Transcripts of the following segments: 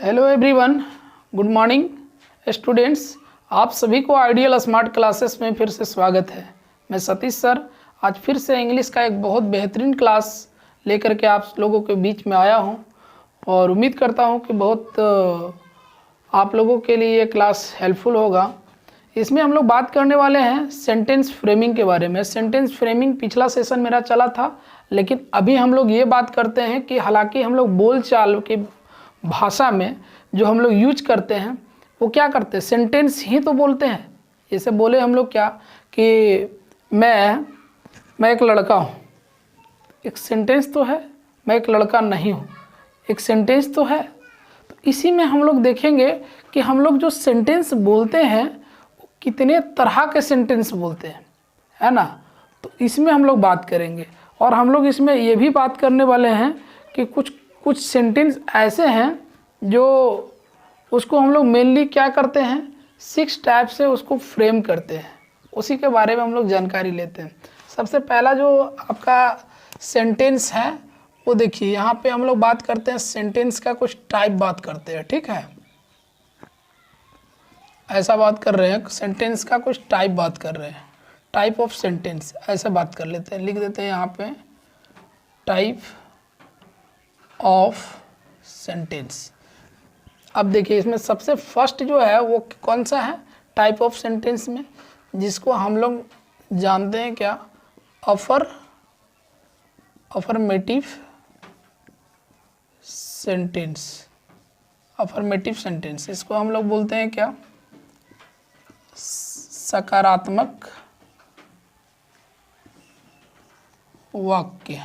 Hello everyone, good morning students. आप सभी को आइडियल स्मार्ट क्लासेस में फिर से स्वागत है। मैं सतीश सर आज फिर से इंग्लिश का एक बहुत बेहतरीन क्लास लेकर के आप लोगों के बीच में आया हूं और उम्मीद करता हूं कि बहुत आप लोगों के लिए ये क्लास हेल्पफुल होगा। इसमें हम लोग बात करने वाले हैं सेंटेंस फ्रेमिंग के बारे में। सेंटेंस फ्रेमिंग पिछला सेशन मेरा चला था, लेकिन अभी हम लोग ये बात करते हैं कि हालांकि हम लोग बोलचाल की भाषा में जो हम लोग यूज करते हैं वो क्या करते हैं, सेंटेंस ही तो बोलते हैं। जैसे बोले हम लोग क्या कि मैं एक लड़का हूँ, एक सेंटेंस तो है। मैं एक लड़का नहीं हूँ, एक सेंटेंस तो है। तो इसी में हम लोग देखेंगे कि हम लोग जो सेंटेंस बोलते हैं वो कितने तरह के सेंटेंस बोलते हैं, है ना। तो इसमें हम लोग बात करेंगे और हम लोग इसमें ये भी बात करने वाले हैं कि कुछ सेंटेंस ऐसे हैं जो उसको हम लोग मेनली क्या करते हैं, 6 टाइप से उसको फ्रेम करते हैं। उसी के बारे में हम लोग जानकारी लेते हैं। सबसे पहला जो आपका सेंटेंस है वो देखिए, यहाँ पे हम लोग बात करते हैं सेंटेंस का कुछ टाइप बात करते हैं, ठीक है। ऐसा बात कर रहे हैं, सेंटेंस का कुछ टाइप बात कर रहे हैं, टाइप ऑफ सेंटेंस ऐसे बात कर लेते हैं। लिख देते हैं यहाँ पे टाइप ऑफ सेंटेंस। अब देखिए इसमें सबसे फर्स्ट जो है वो कौन सा है टाइप ऑफ सेंटेंस में, जिसको हम लोग जानते हैं क्या, अफर्मेटिव सेंटेंस। अफर्मेटिव सेंटेंस इसको हम लोग बोलते हैं क्या, सकारात्मक वाक्य।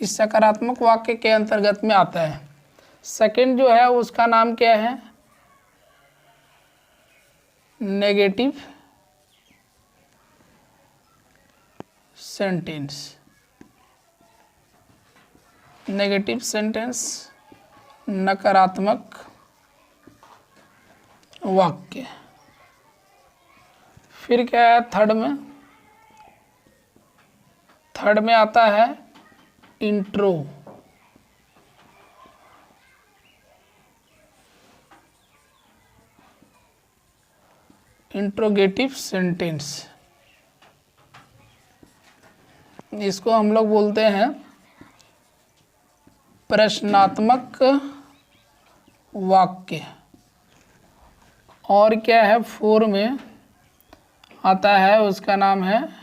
इस सकारात्मक वाक्य के अंतर्गत में आता है। सेकंड जो है उसका नाम क्या है, नेगेटिव सेंटेंस। नेगेटिव सेंटेंस नकारात्मक वाक्य। फिर क्या है थर्ड में आता है इंट्रो। इंट्रोगेटिव सेंटेंस, इसको हम लोग बोलते हैं प्रश्नात्मक वाक्य। और क्या है 4 में आता है, उसका नाम है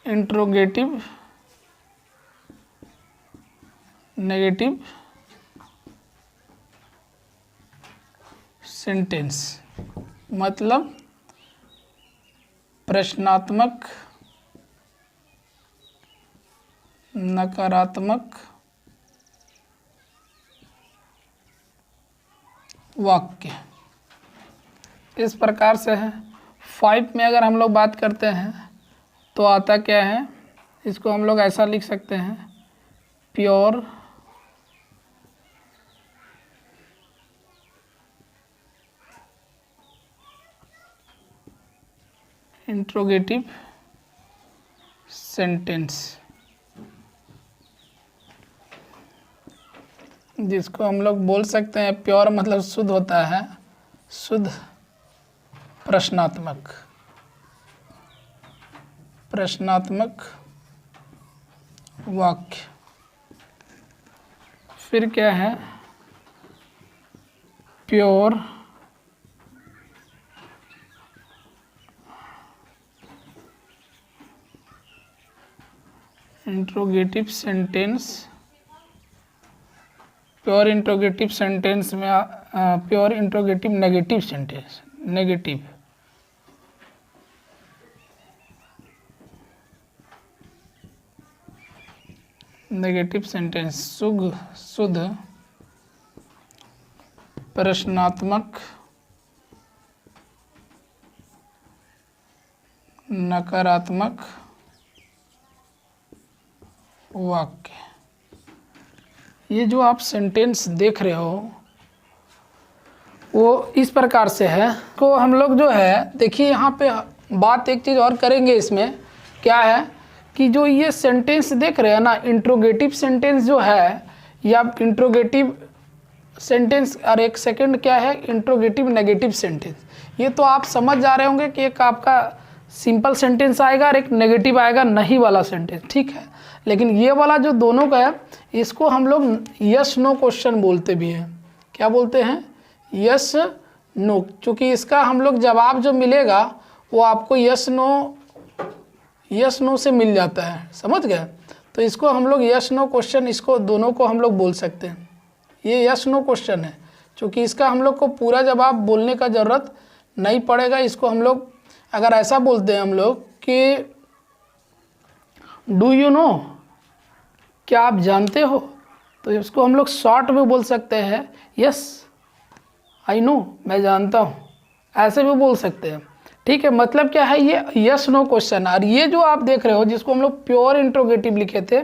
इंट्रोगेटिव नेगेटिव सेंटेंस। मतलब प्रश्नात्मक नकारात्मक वाक्य। इस प्रकार से है। 5 में अगर हम लोग बात करते हैं तो आता क्या है, इसको हम लोग ऐसा लिख सकते हैं, प्योर इंट्रोगेटिव सेंटेंस, जिसको हम लोग बोल सकते हैं प्योर मतलब शुद्ध होता है, शुद्ध प्रश्नात्मक वाक्य। फिर क्या है pure interrogative sentence. Pure interrogative sentence में pure interrogative negative sentence. Negative sentence शुद्ध प्रश्नात्मक नकारात्मक वाक्य। ये जो आप सेंटेंस देख रहे हो वो इस प्रकार से है। तो हम लोग जो है देखिए यहाँ पे बात एक चीज़ और करेंगे, इसमें क्या है कि जो ये सेंटेंस देख रहे हैं ना, इंट्रोगेटिव सेंटेंस जो है, या इंट्रोगेटिव सेंटेंस, और एक सेकंड क्या है, इंट्रोगेटिव नेगेटिव सेंटेंस। ये तो आप समझ जा रहे होंगे कि एक आपका सिंपल सेंटेंस आएगा और एक नेगेटिव आएगा, नहीं वाला सेंटेंस, ठीक है। लेकिन ये वाला जो दोनों का है, इसको हम लोग यस नो क्वेश्चन बोलते भी हैं। क्या बोलते हैं? Yes no. क्योंकि इसका हम लोग जवाब जो मिलेगा वो आपको यस नो से मिल जाता है, समझ गए। तो इसको हम लोग यस नो क्वेश्चन, इसको दोनों को हम लोग बोल सकते हैं। ये यस नो क्वेश्चन है, क्योंकि इसका हम लोग को पूरा जवाब बोलने का ज़रूरत नहीं पड़ेगा। इसको हम लोग अगर ऐसा बोलते हैं हम लोग कि डू यू नो, क्या आप जानते हो, तो इसको हम लोग शॉर्ट में बोल सकते हैं यस आई नो, मैं जानता हूँ, ऐसे भी बोल सकते हैं, ठीक है। मतलब क्या है, ये यस नो क्वेश्चन। और ये जो आप देख रहे हो जिसको हम लोग प्योर इंट्रोगेटिव लिखे थे,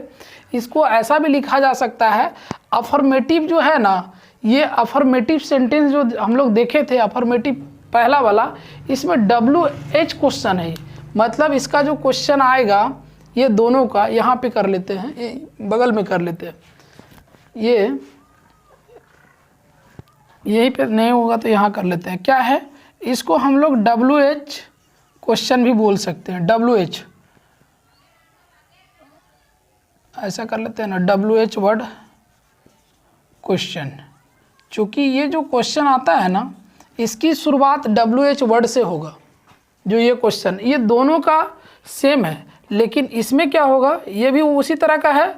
इसको ऐसा भी लिखा जा सकता है, अफर्मेटिव जो है ना, ये अफर्मेटिव सेंटेंस जो हम लोग देखे थे, अफर्मेटिव पहला वाला, इसमें WH क्वेश्चन है। मतलब इसका जो क्वेश्चन आएगा, ये दोनों का यहाँ पे कर लेते हैं, ये बगल में कर लेते हैं, ये यहीं पे नहीं होगा तो यहाँ कर लेते हैं। क्या है, इसको हम लोग WH क्वेश्चन भी बोल सकते हैं। WH ऐसा कर लेते हैं ना, WH वर्ड क्वेश्चन। चूँकि ये जो क्वेश्चन आता है ना, इसकी शुरुआत WH वर्ड से होगा। जो ये क्वेश्चन, ये दोनों का सेम है, लेकिन इसमें क्या होगा, ये भी उसी तरह का है,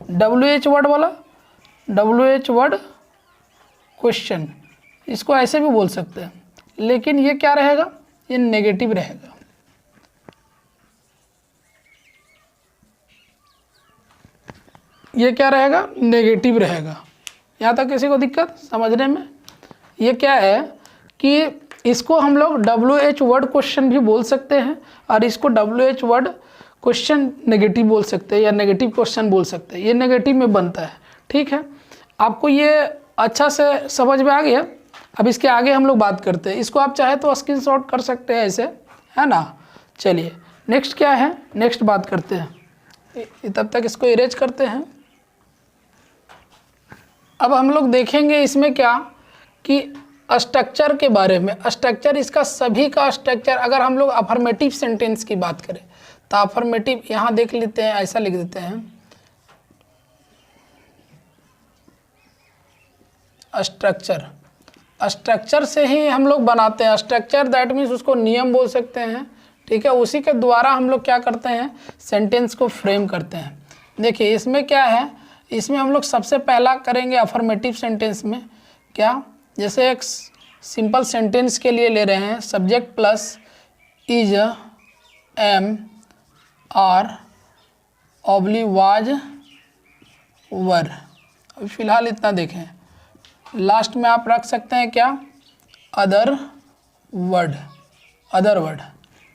WH वर्ड वाला, WH वर्ड क्वेश्चन, इसको ऐसे भी बोल सकते हैं। लेकिन ये क्या रहेगा, ये नेगेटिव रहेगा। ये क्या रहेगा, नेगेटिव रहेगा। यहाँ तक किसी को दिक्कत समझने में? ये क्या है कि इसको हम लोग WH वर्ड क्वेश्चन भी बोल सकते हैं, और इसको WH वर्ड क्वेश्चन नेगेटिव बोल सकते हैं, या नेगेटिव क्वेश्चन बोल सकते हैं। ये नेगेटिव में बनता है, ठीक है। आपको ये अच्छा से समझ में आ गया। अब इसके आगे हम लोग बात करते हैं। इसको आप चाहे तो स्क्रीनशॉट कर सकते हैं ऐसे, है ना। चलिए नेक्स्ट क्या है, नेक्स्ट बात करते हैं। तब तक इसको इरेज करते हैं। अब हम लोग देखेंगे इसमें क्या कि स्ट्रक्चर के बारे में। स्ट्रक्चर, इसका सभी का स्ट्रक्चर, अगर हम लोग अफर्मेटिव सेंटेंस की बात करें तो अफर्मेटिव यहाँ देख लेते हैं, ऐसा लिख देते हैं स्ट्रक्चर। स्ट्रक्चर से ही हम लोग बनाते हैं। स्ट्रक्चर दैट मीन्स उसको नियम बोल सकते हैं, ठीक है। उसी के द्वारा हम लोग क्या करते हैं, सेंटेंस को फ्रेम करते हैं। देखिए इसमें क्या है, इसमें हम लोग सबसे पहला करेंगे अफर्मेटिव सेंटेंस में क्या, जैसे एक सिंपल सेंटेंस के लिए ले रहे हैं, subject plus is, am, are, ऑब्ली, वाज, वर। अभी फिलहाल इतना देखें। लास्ट में आप रख सकते हैं क्या, अदर वर्ड, अदर वर्ड,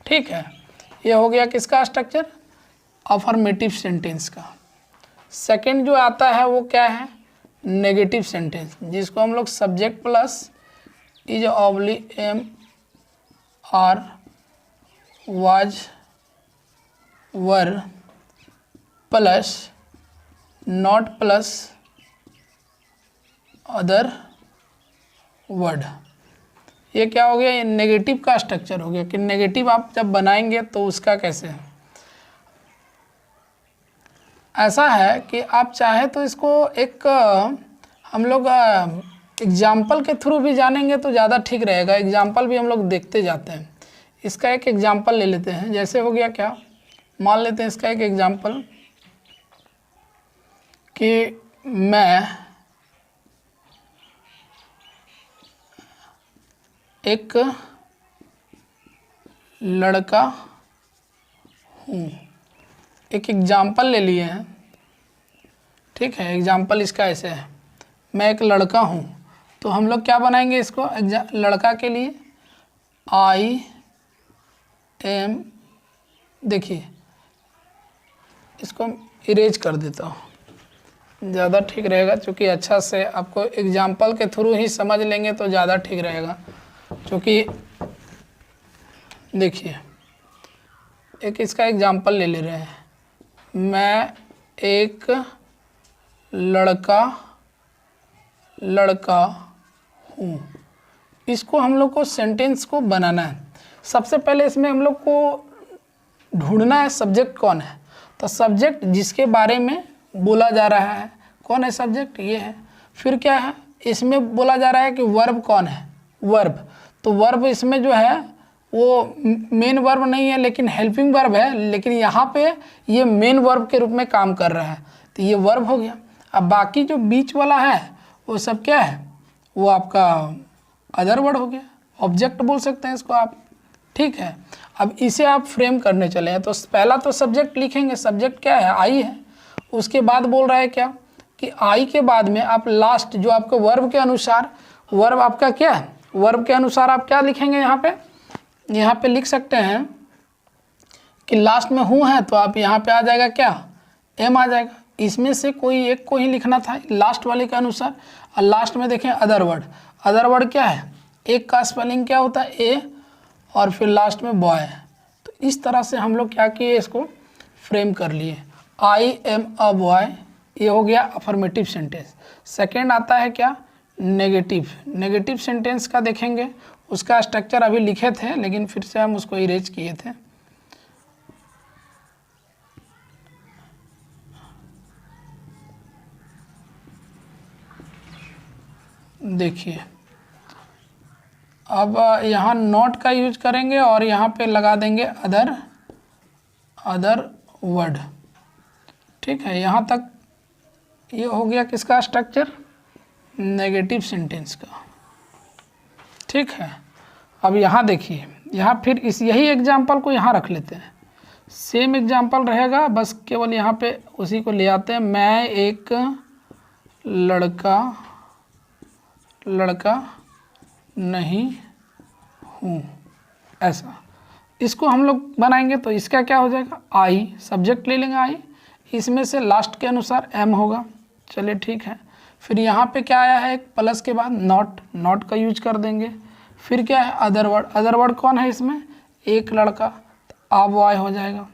ठीक है। ये हो गया किसका स्ट्रक्चर, अफर्मेटिव सेंटेंस का। सेकंड जो आता है वो क्या है, नेगेटिव सेंटेंस, जिसको हम लोग सब्जेक्ट प्लस इज, ऑब्ली, am, are, was, were plus not plus other word. ये क्या हो गया, ये नेगेटिव का स्ट्रक्चर हो गया। कि नेगेटिव आप जब बनाएंगे तो उसका कैसे है, ऐसा है कि आप चाहे तो इसको एक हम लोग एग्जाम्पल के थ्रू भी जानेंगे तो ज़्यादा ठीक रहेगा। एग्जाम्पल भी हम लोग देखते जाते हैं। इसका एक एग्जाम्पल ले लेते हैं। जैसे हो गया क्या, मान लेते हैं इसका एक एग्जाम्पल कि मैं एक लड़का हूँ। एक एग्जाम्पल ले लिए हैं, ठीक है। एग्जाम्पल इसका ऐसे है, मैं एक लड़का हूँ, तो हम लोग क्या बनाएंगे इसको, लड़का के लिए आई एम, देखिए इसको इरेज कर देता हूँ, ज़्यादा ठीक रहेगा। क्योंकि अच्छा से आपको एग्जाम्पल के थ्रू ही समझ लेंगे तो ज़्यादा ठीक रहेगा। क्योंकि देखिए एक इसका एग्जाम्पल ले रहे हैं, मैं एक लड़का हूँ। इसको हम लोग को सेंटेंस को बनाना है। सबसे पहले इसमें हम लोग को ढूंढना है सब्जेक्ट कौन है। तो सब्जेक्ट जिसके बारे में बोला जा रहा है, कौन है सब्जेक्ट, ये है। फिर क्या है, इसमें बोला जा रहा है कि वर्ब कौन है, वर्ब। तो वर्ब इसमें जो है वो मेन वर्ब नहीं है लेकिन हेल्पिंग वर्ब है, लेकिन यहाँ पे ये मेन वर्ब के रूप में काम कर रहा है, तो ये वर्ब हो गया। अब बाकी जो बीच वाला है वो सब क्या है, वो आपका अदर वर्ड हो गया, ऑब्जेक्ट बोल सकते हैं इसको आप, ठीक है। अब इसे आप फ्रेम करने चले हैं। तो पहला तो सब्जेक्ट लिखेंगे, सब्जेक्ट क्या है, आई है। उसके बाद बोल रहा है क्या कि आई के बाद में आप लास्ट जो आपके वर्ब के अनुसार, वर्ब आपका क्या है, वर्ब के अनुसार आप क्या लिखेंगे, यहाँ पे लिख सकते हैं कि लास्ट में हूँ है, तो आप यहाँ पे आ जाएगा क्या, एम आ जाएगा। इसमें से कोई एक को ही लिखना था लास्ट वाले के अनुसार। और लास्ट में देखें अदर वर्ड, अदर वर्ड क्या है, एक का स्पेलिंग क्या होता है, ए, और फिर लास्ट में बॉय। तो इस तरह से हम लोग क्या किए, इसको फ्रेम कर लिए। आई एम अ बॉय, ये हो गया अफर्मेटिव सेंटेंस। सेकेंड आता है क्या, नेगेटिव। नेगेटिव सेंटेंस का देखेंगे, उसका स्ट्रक्चर अभी लिखे थे लेकिन फिर से हम उसको इरेज किए थे। देखिए अब यहाँ नॉट का यूज करेंगे और यहाँ पे लगा देंगे अदर वर्ड, ठीक है। यहाँ तक ये हो गया किसका स्ट्रक्चर, नेगेटिव सेंटेंस का, ठीक है। अब यहाँ देखिए, यहाँ फिर यही एग्जाम्पल को यहाँ रख लेते हैं, सेम एग्जाम्पल रहेगा, बस केवल यहाँ पे उसी को ले आते हैं। मैं एक लड़का नहीं हूँ, ऐसा इसको हम लोग बनाएंगे। तो इसका क्या हो जाएगा, आई, सब्जेक्ट ले लेंगे आई, इसमें से लास्ट के अनुसार एम होगा, चलिए ठीक है। फिर यहाँ पे क्या आया है, एक प्लस के बाद नॉट का यूज कर देंगे। फिर क्या है, अदर वर्ड कौन है इसमें, एक लड़का, आ बॉय हो जाएगा।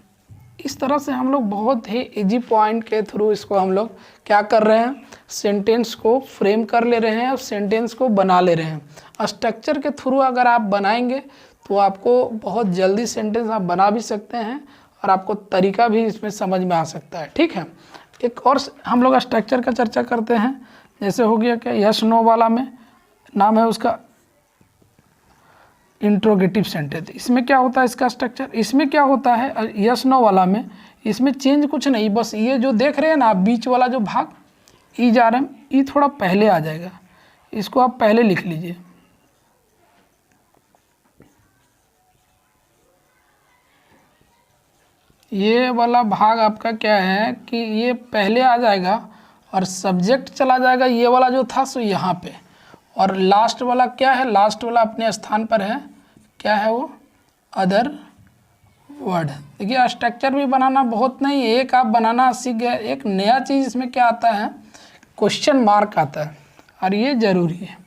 इस तरह से हम लोग बहुत ही इजी पॉइंट के थ्रू इसको हम लोग क्या कर रहे हैं, सेंटेंस को फ्रेम कर ले रहे हैं और सेंटेंस को बना ले रहे हैं। स्ट्रक्चर के थ्रू अगर आप बनाएंगे तो आपको बहुत जल्दी सेंटेंस आप बना भी सकते हैं और आपको तरीका भी इसमें समझ में आ सकता है, ठीक है। एक और हम लोग स्ट्रक्चर का चर्चा करते हैं, जैसे हो गया क्या, यस नो वाला में नाम है उसका इंट्रोगेटिव सेंटेंस। इसमें क्या होता है इसका स्ट्रक्चर, इसमें क्या होता है यस नो वाला में, इसमें चेंज कुछ नहीं, बस ये जो देख रहे हैं ना बीच वाला जो भाग ई जा रहे हैं, ई थोड़ा पहले आ जाएगा, इसको आप पहले लिख लीजिए। ये वाला भाग आपका क्या है कि ये पहले आ जाएगा और सब्जेक्ट चला जाएगा, ये वाला जो था सो यहाँ पे, और लास्ट वाला क्या है, लास्ट वाला अपने स्थान पर है, क्या है वो, अदर वर्ड। देखिए स्ट्रक्चर भी बनाना बहुत नहीं, एक आप बनाना सीख गए। एक नया चीज़ इसमें क्या आता है, क्वेश्चन मार्क आता है, और ये ज़रूरी है।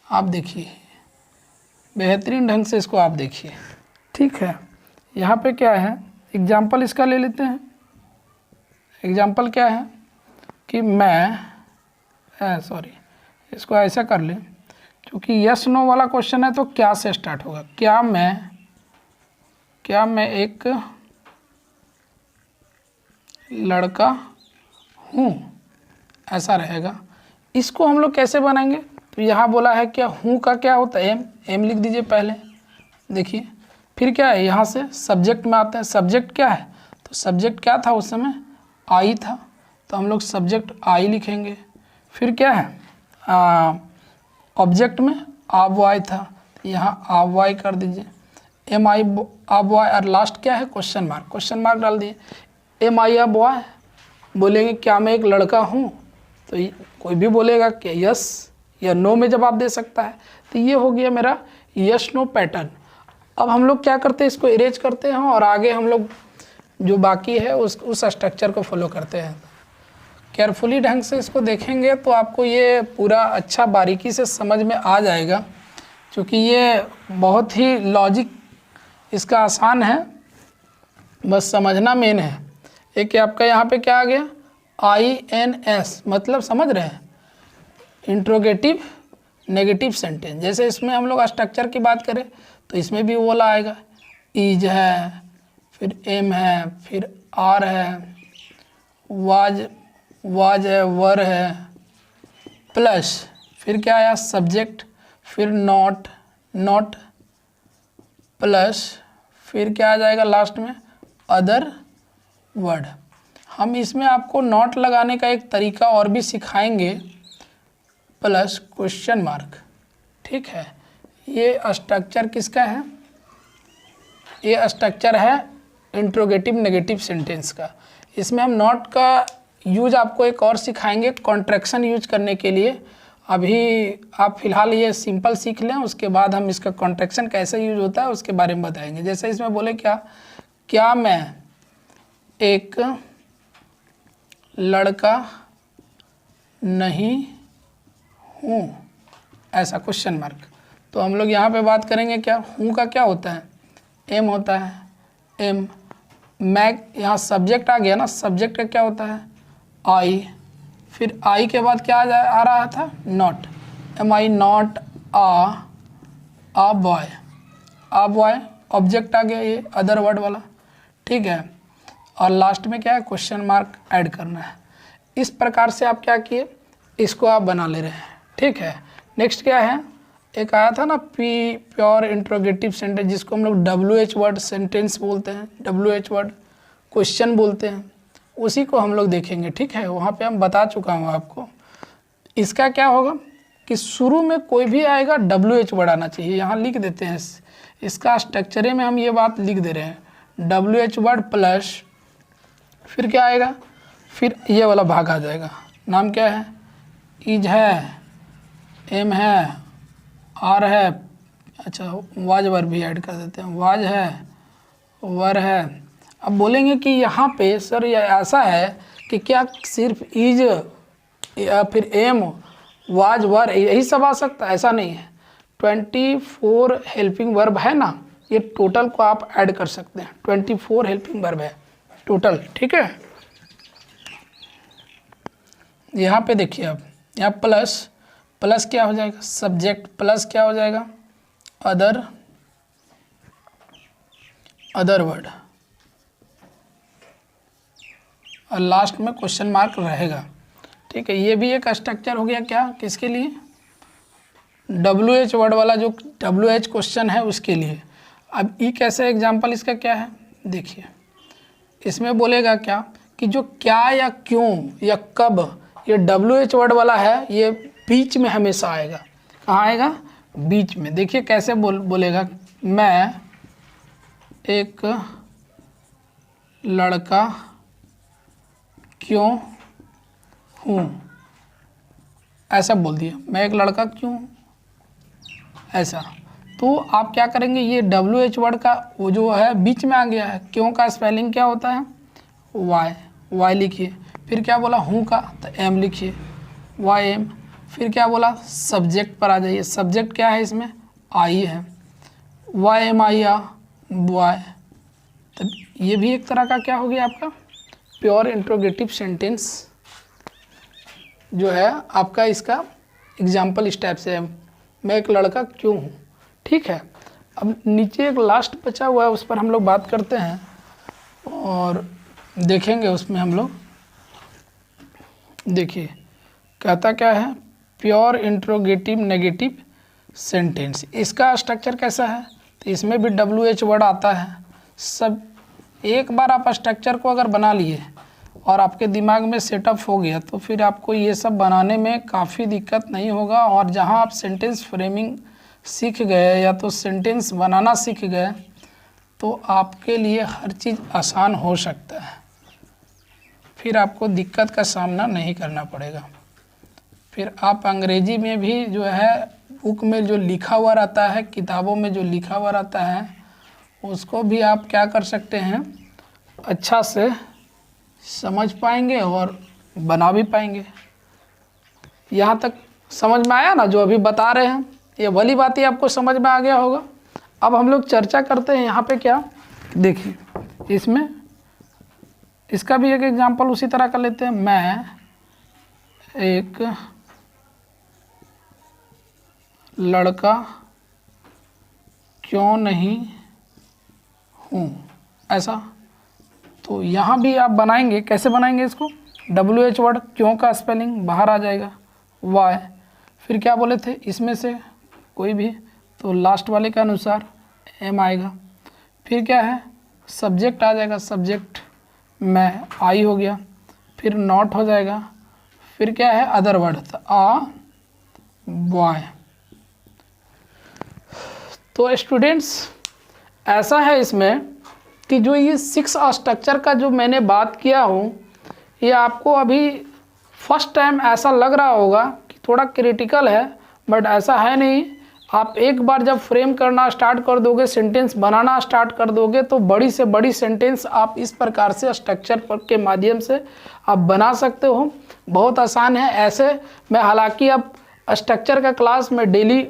आप देखिए बेहतरीन ढंग से इसको आप देखिए, ठीक है। यहाँ पे क्या है, एग्जाम्पल इसका ले लेते हैं। एग्जाम्पल क्या है कि इसको ऐसा कर लें, क्योंकि यस नो वाला क्वेश्चन है तो क्या से स्टार्ट होगा, क्या मैं एक लड़का हूँ, ऐसा रहेगा। इसको हम लोग कैसे बनाएंगे, तो यहाँ बोला है क्या, हूँ का क्या होता है, एम लिख दीजिए पहले। देखिए फिर क्या है, यहाँ से सब्जेक्ट में आते हैं। सब्जेक्ट क्या है, तो सब्जेक्ट क्या था उस समय, आई था, तो हम लोग सब्जेक्ट आई लिखेंगे। फिर क्या है, ऑब्जेक्ट में आ बॉय था, तो यहाँ आ बॉय कर दीजिए, एम आई आ बॉय, और लास्ट क्या है, क्वेश्चन मार्क डाल दिए। एम आई आ बॉय, बोलेंगे क्या मैं एक लड़का हूँ, तो कोई भी बोलेगा कि यस या नो में जवाब दे सकता है। तो ये हो गया मेरा यस नो पैटर्न। अब हम लोग क्या करते हैं, इसको इरेज करते हैं और आगे हम लोग जो बाकी है उस स्ट्रक्चर को फॉलो करते हैं। केयरफुली ढंग से इसको देखेंगे तो आपको ये पूरा अच्छा बारीकी से समझ में आ जाएगा, क्योंकि ये बहुत ही लॉजिक इसका आसान है, बस समझना मेन है। एक आपका यहाँ पे क्या आ गया, INS, मतलब समझ रहे हैं, इंट्रोगेटिव नेगेटिव सेंटेंस। जैसे इसमें हम लोग स्ट्रक्चर की बात करें तो इसमें भी वो वाला आएगा, इज है, फिर एम है, फिर आर है, वाज है, वर है, प्लस फिर क्या आया, सब्जेक्ट, फिर नॉट प्लस फिर क्या आ जाएगा लास्ट में, अदर वर्ड। हम इसमें आपको नॉट लगाने का एक तरीका और भी सिखाएंगे, प्लस क्वेश्चन मार्क। ठीक है, ये स्ट्रक्चर किसका है, ये स्ट्रक्चर है इंट्रोगेटिव नेगेटिव सेंटेंस का। इसमें हम नॉट का यूज आपको एक और सिखाएंगे कॉन्ट्रैक्शन यूज करने के लिए। अभी आप फिलहाल ये सिंपल सीख लें, उसके बाद हम इसका कॉन्ट्रैक्शन कैसे यूज होता है उसके बारे में बताएंगे। जैसे इसमें बोले क्या मैं एक लड़का नहीं हूँ, ऐसा क्वेश्चन मार्क। तो हम लोग यहाँ पे बात करेंगे क्या, हूँ का क्या होता है, एम होता है, एम। मैं यहाँ सब्जेक्ट आ गया ना, सब्जेक्ट का क्या होता है, आई। फिर आई के बाद क्या आ रहा था, not, am I not a boy, a boy object आ गया, ये अदर वर्ड वाला। ठीक है, और लास्ट में क्या है, क्वेश्चन मार्क ऐड करना है। इस प्रकार से आप क्या किए, इसको आप बना ले रहे हैं। ठीक है, नेक्स्ट क्या है, एक आया था ना प्योर इंट्रोगेटिव सेंटेंस, जिसको हम लोग WH वर्ड सेंटेंस बोलते हैं, WH वर्ड क्वेश्चन बोलते हैं, उसी को हम लोग देखेंगे। ठीक है, वहाँ पे हम बता चुका हूँ आपको। इसका क्या होगा कि शुरू में कोई भी आएगा WH वर्ड आना चाहिए, यहाँ लिख देते हैं, इसका स्ट्रक्चरे में हम ये बात लिख दे रहे हैं, WH वर्ड प्लस फिर क्या आएगा, फिर ये वाला भाग आ जाएगा, नाम क्या है, इज है, एम है, आर है, अच्छा वाज वर भी ऐड कर देते हैं, वाज है, वर है। अब बोलेंगे कि यहाँ पे सर ये ऐसा है कि क्या सिर्फ इज या फिर एम वाज वर यही सब आ सकता है, ऐसा नहीं है। 24 हेल्पिंग वर्ब है ना, ये टोटल को आप ऐड कर सकते हैं, 24 हेल्पिंग वर्ब है टोटल। ठीक है, यहाँ पे देखिए अब यहाँ प्लस क्या हो जाएगा, सब्जेक्ट प्लस क्या हो जाएगा, अदर वर्ड, और लास्ट में क्वेश्चन मार्क रहेगा। ठीक है, ये भी एक स्ट्रक्चर हो गया क्या, किसके लिए, WH वर्ड वाला जो WH क्वेश्चन है उसके लिए। अब ई कैसे एग्जाम्पल इसका क्या है, देखिए इसमें बोलेगा क्या कि जो क्या या क्यों या कब, ये WH वर्ड वाला है, ये बीच में हमेशा आएगा। कहाँ आएगा, बीच में। देखिए कैसे बोलेगा, मैं एक लड़का क्यों हूँ, ऐसा बोल दिया, मैं एक लड़का क्यों, ऐसा। तो आप क्या करेंगे, ये WH वर्ड का वो जो है बीच में आ गया है, क्यों का स्पेलिंग क्या होता है, वाई लिखिए। फिर क्या बोला, हूँ का, तो एम लिखिए, YM। फिर क्या बोला, सब्जेक्ट पर आ जाइए, सब्जेक्ट क्या है इसमें, आई है, YMI बॉय। तो ये भी एक तरह का क्या हो गया आपका प्योर इंट्रोगेटिव सेंटेंस जो है आपका, इसका एग्जाम्पल इस टाइप से है, मैं एक लड़का क्यों हूँ। ठीक है, अब नीचे एक लास्ट बचा हुआ है, उस पर हम लोग बात करते हैं और देखेंगे उसमें हम लोग। देखिए कहता क्या है, प्योर इंट्रोगेटिव नेगेटिव सेंटेंस। इसका स्ट्रक्चर कैसा है, तो इसमें भी WH वर्ड आता है। सब एक बार आप स्ट्रक्चर को अगर बना लिए और आपके दिमाग में सेटअप हो गया तो फिर आपको ये सब बनाने में काफ़ी दिक्कत नहीं होगा। और जहाँ आप सेंटेंस फ्रेमिंग सीख गए या तो सेंटेंस बनाना सीख गए तो आपके लिए हर चीज़ आसान हो सकता है, फिर आपको दिक्कत का सामना नहीं करना पड़ेगा। फिर आप अंग्रेजी में भी जो है बुक में जो लिखा हुआ रहता है, किताबों में जो लिखा हुआ रहता है, उसको भी आप क्या कर सकते हैं, अच्छा से समझ पाएंगे और बना भी पाएंगे। यहाँ तक समझ में आया ना जो अभी बता रहे हैं, ये वाली बात ही आपको समझ में आ गया होगा। अब हम लोग चर्चा करते हैं यहाँ पे क्या, देखिए इसमें इसका भी एक एग्जांपल उसी तरह का लेते हैं। मैं एक लड़का क्यों नहीं हूँ, ऐसा। तो यहाँ भी आप बनाएंगे, कैसे बनाएंगे इसको, WH वर्ड, क्यों का स्पेलिंग बाहर आ जाएगा, वाई, फिर क्या बोले थे, इसमें से कोई भी, तो लास्ट वाले के अनुसार M आएगा। फिर क्या है, सब्जेक्ट आ जाएगा, सब्जेक्ट मैं, आई हो गया, फिर नॉट हो जाएगा, फिर क्या है अदर वर्ड, तो वाई। तो स्टूडेंट्स ऐसा है इसमें कि जो ये 6 स्ट्रक्चर का जो मैंने बात किया हूँ, ये आपको अभी फर्स्ट टाइम ऐसा लग रहा होगा कि थोड़ा क्रिटिकल है, बट ऐसा है नहीं। आप एक बार जब फ्रेम करना स्टार्ट कर दोगे, सेंटेंस बनाना स्टार्ट कर दोगे, तो बड़ी से बड़ी सेंटेंस आप इस प्रकार से स्ट्रक्चर के माध्यम से आप बना सकते हो। बहुत आसान है। ऐसे मैं हालांकि अब स्ट्रक्चर का क्लास में डेली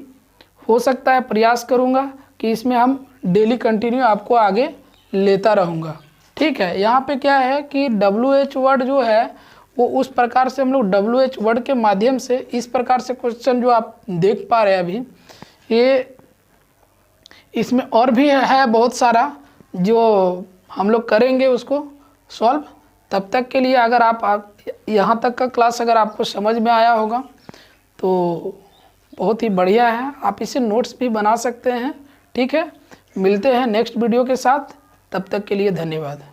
हो सकता है प्रयास करूँगा कि इसमें हम डेली कंटिन्यू आपको आगे लेता रहूँगा, ठीक है। यहाँ पे क्या है कि WH वर्ड जो है वो उस प्रकार से हम लोग WH वर्ड के माध्यम से इस प्रकार से क्वेश्चन जो आप देख पा रहे हैं अभी, ये इसमें और भी है बहुत सारा जो हम लोग करेंगे उसको सॉल्व। तब तक के लिए अगर आप यहाँ तक का क्लास अगर आपको समझ में आया होगा तो बहुत ही बढ़िया है। आप इसे नोट्स भी बना सकते हैं, ठीक है। मिलते हैं नेक्स्ट वीडियो के साथ, तब तक के लिए धन्यवाद।